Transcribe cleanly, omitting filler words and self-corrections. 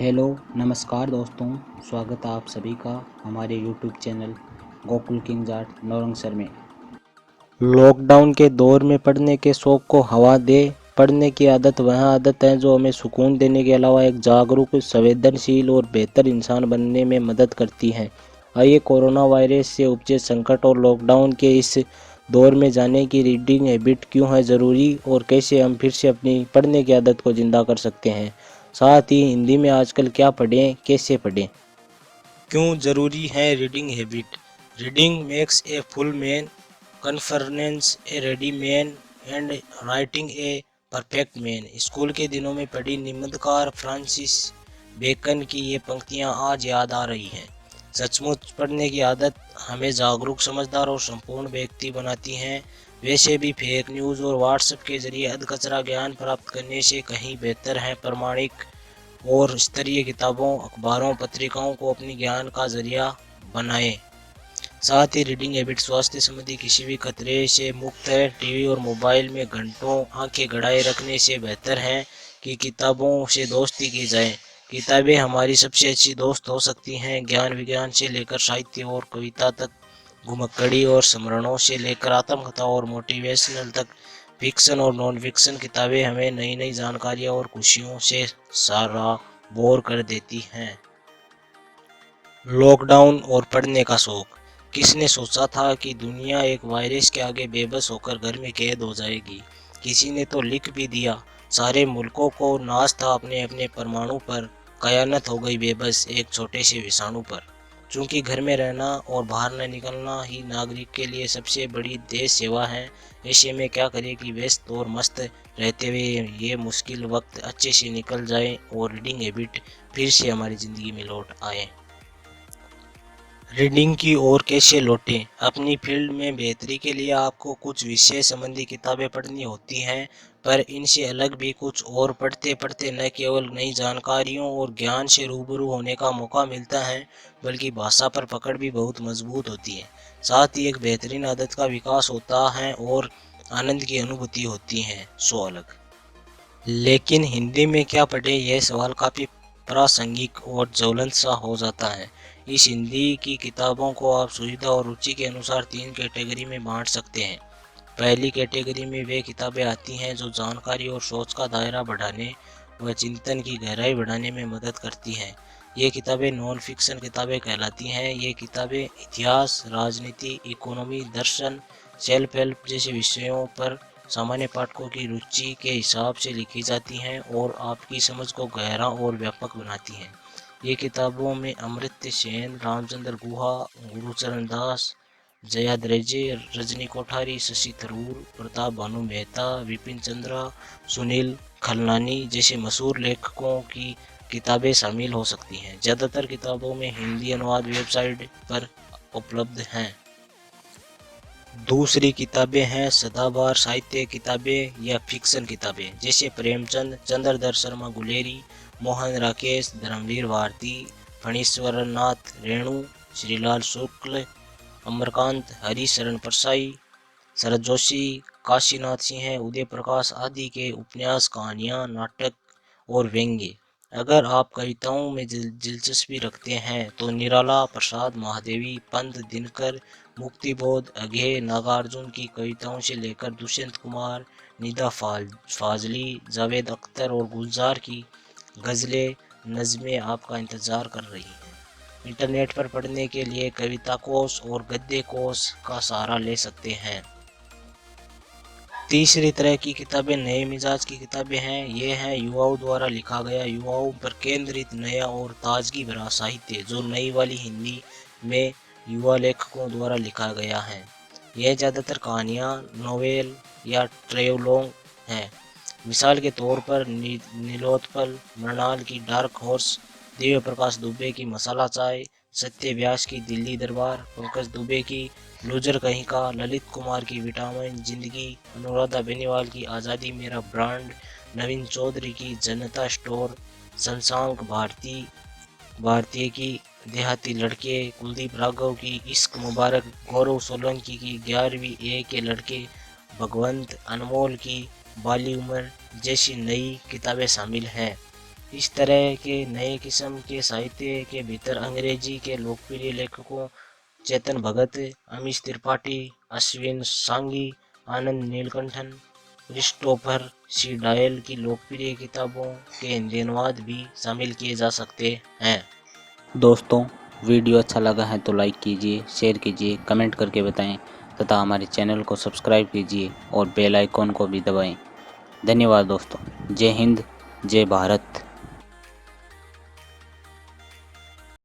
Hello नमस्कार दोस्तों, स्वागत है आप सभी का हमारे YouTube channel Gokul kings art Naurangsar में। लॉकडाउन के दौर में पढ़ने के शौक़ को हवा दे। पढ़ने की आदत वह आदत है जो हमें सुकून देने के अलावा एक जागरूक, संवेदनशील और बेहतर इंसान बनने में मदद करती है। आइए कोरोना वायरस से उपजे संकट और लॉकडाउन के इस दौर में जाने की रीडिंग हैबिट क्यों है ज़रूरी और कैसे हम फिर से अपनी पढ़ने की आदत को ज़िंदा कर सकते हैं। साथ ही हिंदी में आजकल क्या पढ़ें, कैसे पढ़ें। क्यों ज़रूरी है reading habit. Reading makes a full man, conference a ready man and writing a perfect man. School के दिनों में पढ़ी निबंधकार फ्रांसिस बेकन की ये पंक्तियाँ आज याद आ रही हैं। सचमुच पढ़ने की आदत हमें जागरूक, समझदार और संपूर्ण व्यक्ति बनाती हैं। वैसे भी फेक न्यूज़ और व्हाट्सएप के जरिए अधकचरा ज्ञान प्राप्त करने से कहीं बेहतर है प्रमाणिक और स्तरीय किताबों, अखबारों, पत्रिकाओं को अपनी ज्ञान का जरिया बनाएं। साथ ही रीडिंग हैबिट स्वास्थ्य संबंधी किसी भी खतरे से मुक्त है। टीवी और मोबाइल में घंटों आंखें गड़ाए रखने से बेहतर है कि किताबों से दोस्ती की जाए। किताबें हमारी सबसे अच्छी दोस्त हो सकती हैं। ज्ञान विज्ञान से लेकर साहित्य और कविता तक, घुमक्कड़ी और स्मरणों से लेकर आत्मकथा और मोटिवेशनल तक, फिक्शन और नॉन फिक्शन किताबें हमें नई नई जानकारियाँ और खुशियों से सारा बोर कर देती हैं। लॉकडाउन और पढ़ने का शौक। किसने सोचा था कि दुनिया एक वायरस के आगे बेबस होकर घर में कैद हो जाएगी। किसी ने तो लिख भी दिया, सारे मुल्कों को नाज था अपने अपने परमाणु पर, कयानत हो गई बेबस एक छोटे से विषाणु पर। चूंकि घर में रहना और बाहर न निकलना ही नागरिक के लिए सबसे बड़ी देश सेवा है, ऐसे में क्या करें कि व्यस्त और मस्त रहते हुए ये मुश्किल वक्त अच्छे से निकल जाए और रीडिंग हैबिट फिर से हमारी ज़िंदगी में लौट आए। रीडिंग की ओर कैसे लौटें। अपनी फील्ड में बेहतरी के लिए आपको कुछ विषय संबंधी किताबें पढ़नी होती हैं, पर इनसे अलग भी कुछ और पढ़ते पढ़ते न केवल नई जानकारियों और ज्ञान से रूबरू होने का मौका मिलता है, बल्कि भाषा पर पकड़ भी बहुत मजबूत होती है। साथ ही एक बेहतरीन आदत का विकास होता है और आनंद की अनुभूति होती है सो अलग। लेकिन हिंदी में क्या पढ़ें, यह सवाल काफ़ी प्रासंगिक और ज्वलंत सा हो जाता है। इस हिंदी की किताबों को आप सुविधा और रुचि के अनुसार 3 कैटेगरी में बांट सकते हैं। पहली कैटेगरी में वे किताबें आती हैं जो जानकारी और सोच का दायरा बढ़ाने व चिंतन की गहराई बढ़ाने में मदद करती हैं। ये किताबें नॉन फिक्शन किताबें कहलाती हैं। ये किताबें इतिहास, राजनीति, इकोनॉमी, दर्शन, सेल्फ हेल्प जैसे विषयों पर सामान्य पाठकों की रुचि के हिसाब से लिखी जाती हैं और आपकी समझ को गहरा और व्यापक बनाती हैं। ये किताबों में अमर्त्य सेन, रामचंद्र गुहा, गुरुचरण दास, जयाद्रेजे, रजनी कोठारी, शशि थरूर, प्रताप भानु मेहता, विपिन चंद्रा, सुनील खलनानी जैसे मशहूर लेखकों की किताबें शामिल हो सकती हैं। ज़्यादातर किताबों में हिंदी अनुवाद वेबसाइट पर उपलब्ध हैं। दूसरी किताबें हैं सदाबहार साहित्य किताबें या फिक्शन किताबें, जैसे प्रेमचंद, चंद्रधर शर्मा गुलेरी, मोहन राकेश, धर्मवीर भारती, फणीश्वर नाथ रेणु, श्रीलाल शुक्ल, अमरकांत, हरिशरण परसाई, शरद जोशी, काशीनाथ सिंह, उदय प्रकाश आदि के उपन्यास, कहानियाँ, नाटक और व्यंग्य। अगर आप कविताओं में दिलचस्पी रखते हैं तो निराला, प्रसाद महादेवी, पंत दिनकर, मुक्तिबोध, अघे, नागार्जुन की कविताओं से लेकर दुष्यंत कुमार, निदा फाजली, जावेद अख्तर और गुलजार की गज़लें, नज़में आपका इंतज़ार कर रही हैं। इंटरनेट पर पढ़ने के लिए कविता कोश और गद्य कोश का सहारा ले सकते हैं। तीसरी तरह की किताबें नए मिजाज की किताबें हैं। ये हैं युवाओं द्वारा लिखा गया, युवाओं पर केंद्रित नया और ताजगी भरा साहित्य जो नई वाली हिंदी में युवा लेखकों द्वारा लिखा गया है। यह ज़्यादातर कहानियाँ, नोवेल या ट्रेवलोग हैं। मिसाल के तौर पर नीलोत्पल मृणाल की डार्क हॉर्स, दिव्य प्रकाश दुबे की मसाला चाय, सत्य व्यास की दिल्ली दरबार, पंकज दुबे की लूजर कहीं का, ललित कुमार की विटामिन जिंदगी, अनुराधा बेनीवाल की आज़ादी मेरा ब्रांड, नवीन चौधरी की जनता स्टोर, शशांक भारतीय की देहाती लड़के, कुलदीप राघव की इश्क मुबारक, गौरव सोलंकी की 11वीं ए के लड़के, भगवंत अनमोल की बाली उम्र जैसी नई किताबें शामिल हैं। इस तरह के नए किस्म के साहित्य के भीतर अंग्रेजी के लोकप्रिय लेखकों चेतन भगत, अमीश त्रिपाठी, अश्विन सांगी, आनंद नीलकंठन, क्रिस्टोफर सी डायल की लोकप्रिय किताबों के हिंदी अनुवाद भी शामिल किए जा सकते हैं। दोस्तों, वीडियो अच्छा लगा है तो लाइक कीजिए, शेयर कीजिए, कमेंट करके बताएं तथा हमारे चैनल को सब्सक्राइब कीजिए और बेल आइकॉन को भी दबाएं। धन्यवाद दोस्तों। जय हिंद, जय भारत।